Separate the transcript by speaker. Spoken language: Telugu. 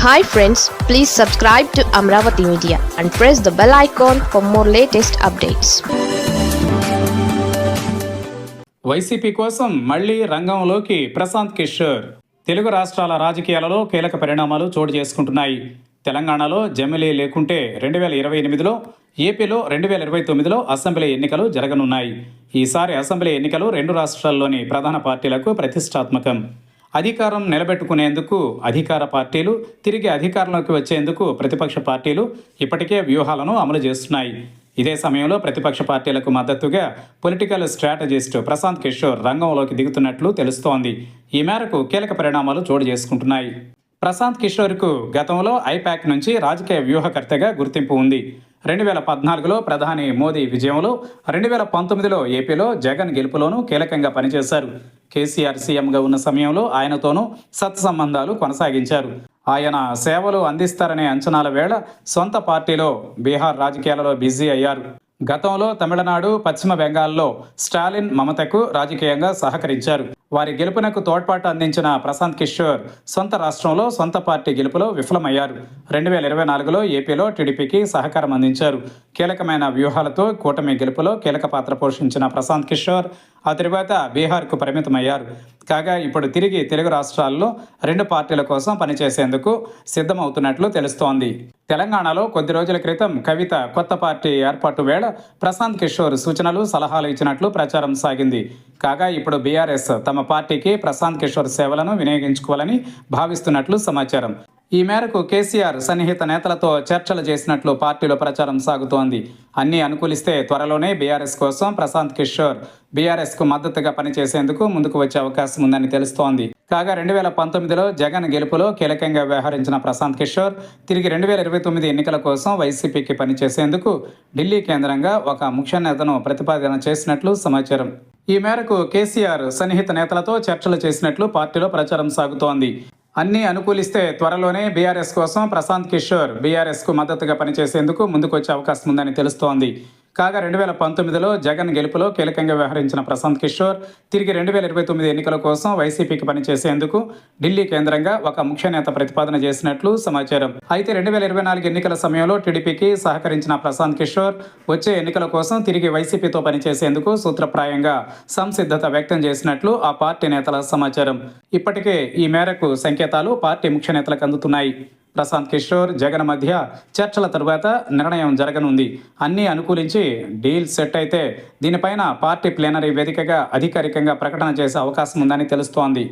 Speaker 1: Hi friends, please subscribe to Amravati Media and press the bell icon for more latest updates.
Speaker 2: YCP కోసం మళ్లీ రంగంలోకి ప్రశాంత్ కిషోర్. తెలుగు రాష్ట్రాల రాజకీయాలలో కీలక పరిణామాలు చోటు చేసుకుంటున్నాయి. తెలంగాణలో జమిలీ లేకుంటే 2028లో, ఏపీలో 2029లో అసెంబ్లీ ఎన్నికలు జరగనున్నాయి. ఈసారి అసెంబ్లీ ఎన్నికలు రెండు రాష్ట్రాల్లోని ప్రధాన పార్టీలకు ప్రతిష్టాత్మకం. అధికారం నిలబెట్టుకునేందుకు అధికార పార్టీలు, తిరిగి అధికారంలోకి వచ్చేందుకు ప్రతిపక్ష పార్టీలు ఇప్పటికే వ్యూహాలను అమలు చేస్తున్నాయి. ఇదే సమయంలో ప్రతిపక్ష పార్టీలకు మద్దతుగా పొలిటికల్ స్ట్రాటజిస్ట్ ప్రశాంత్ కిషోర్ రంగంలోకి దిగుతున్నట్లు తెలుస్తోంది. ఈ మేరకు కీలక పరిణామాలు చోటు చేసుకుంటున్నాయి. ప్రశాంత్ కిషోర్కు గతంలో ఐపాక్ నుంచి రాజకీయ వ్యూహకర్తగా గుర్తింపు ఉంది. 2014లో ప్రధాని మోదీ విజయంలో, 2019లో ఏపీలో జగన్ గెలుపులోనూ కీలకంగా పనిచేశారు. కేసీఆర్ సీఎంగా ఉన్న సమయంలో ఆయనతోనూ సత్సంబంధాలు కొనసాగించారు. ఆయన సేవలు అందిస్తారనే అంచనాల వేళ సొంత పార్టీలో బీహార్ రాజకీయాలలో బిజీ అయ్యారు. గతంలో తమిళనాడు, పశ్చిమ బెంగాల్లో స్టాలిన్, మమతకు రాజకీయంగా సహకరించారు. వారి గెలుపునకు తోడ్పాటు అందించిన ప్రశాంత్ కిషోర్ సొంత రాష్ట్రంలో సొంత పార్టీ గెలుపులో విఫలమయ్యారు. 2024లో ఏపీలో టీడీపీకి సహకారం అందించారు. కీలకమైన వ్యూహాలతో కూటమి గెలుపులో కీలక పాత్ర పోషించిన ప్రశాంత్ కిషోర్ ఆ తరువాత బీహార్కు పరిమితమయ్యారు. కాగా ఇప్పుడు తిరిగి తెలుగు రాష్ట్రాల్లో రెండు పార్టీల కోసం పనిచేసేందుకు సిద్ధమవుతున్నట్లు తెలుస్తోంది. తెలంగాణలో కొద్ది రోజుల క్రితం కవిత కొత్త పార్టీ ఏర్పాటు వేళ ప్రశాంత్ కిషోర్ సూచనలు, సలహాలు ఇచ్చినట్లు ప్రచారం సాగింది. కాగా ఇప్పుడు బీఆర్ఎస్ తమ పార్టీకి ప్రశాంత్ కిషోర్ సేవలను వినియోగించుకోవాలని భావిస్తున్నట్లు సమాచారం. ఈ మేరకు కేసీఆర్ సన్నిహిత నేతలతో చర్చలు చేసినట్లు పార్టీలో ప్రచారం సాగుతోంది. అన్నీ అనుకూలిస్తే త్వరలోనే బీఆర్ఎస్ కోసం ప్రశాంత్ కిషోర్ బీఆర్ఎస్కు మద్దతుగా పనిచేసేందుకు ముందుకు వచ్చే అవకాశం ఉందని తెలుస్తోంది. కాగా 2019లో జగన్ గెలుపులో కీలకంగా వ్యవహరించిన ప్రశాంత్ కిషోర్ తిరిగి 2029 ఎన్నికల కోసం వైసీపీకి పనిచేసేందుకు ఢిల్లీ కేంద్రంగా ఒక ముఖ్య నేతను ప్రతిపాదన చేసినట్లు సమాచారం. ఈ మేరకు కేసీఆర్ సన్నిహిత నేతలతో చర్చలు చేసినట్లు పార్టీలో ప్రచారం సాగుతోంది. అన్నీ అనుకూలిస్తే త్వరలోనే బీఆర్ఎస్ కోసం ప్రశాంత్ కిషోర్ బీఆర్ఎస్కు మద్దతుగా పనిచేసేందుకు ముందుకొచ్చే అవకాశం ఉందని తెలుస్తోంది. కాగా 2019లో జగన్ గెలుపులో కీలకంగా వ్యవహరించిన ప్రశాంత్ కిషోర్ తిరిగి 2029 ఎన్నికల కోసం వైసీపీకి పనిచేసేందుకు ఢిల్లీ కేంద్రంగా ఒక ముఖ్య నేత ప్రతిపాదన చేసినట్లు సమాచారం. అయితే 2024 ఎన్నికల సమయంలో టీడీపీకి సహకరించిన ప్రశాంత్ కిషోర్ వచ్చే ఎన్నికల కోసం తిరిగి వైసీపీతో పనిచేసేందుకు సూత్రప్రాయంగా సంసిద్ధత వ్యక్తం చేసినట్లు ఆ పార్టీ నేతల సమాచారం. ఇప్పటికే ఈ మేరకు సంకేతాలు పార్టీ ముఖ్య నేతలకు అందుతున్నాయి. ప్రశాంత్ కిషోర్, జగన్ మధ్య చర్చల తరువాత నిర్ణయం జరగనుంది. అన్నీ అనుకూలించి డీల్ సెట్ అయితే దీనిపైన పార్టీ ప్లీనరీ వేదికగా అధికారికంగా ప్రకటన చేసే అవకాశం ఉందని తెలుస్తోంది.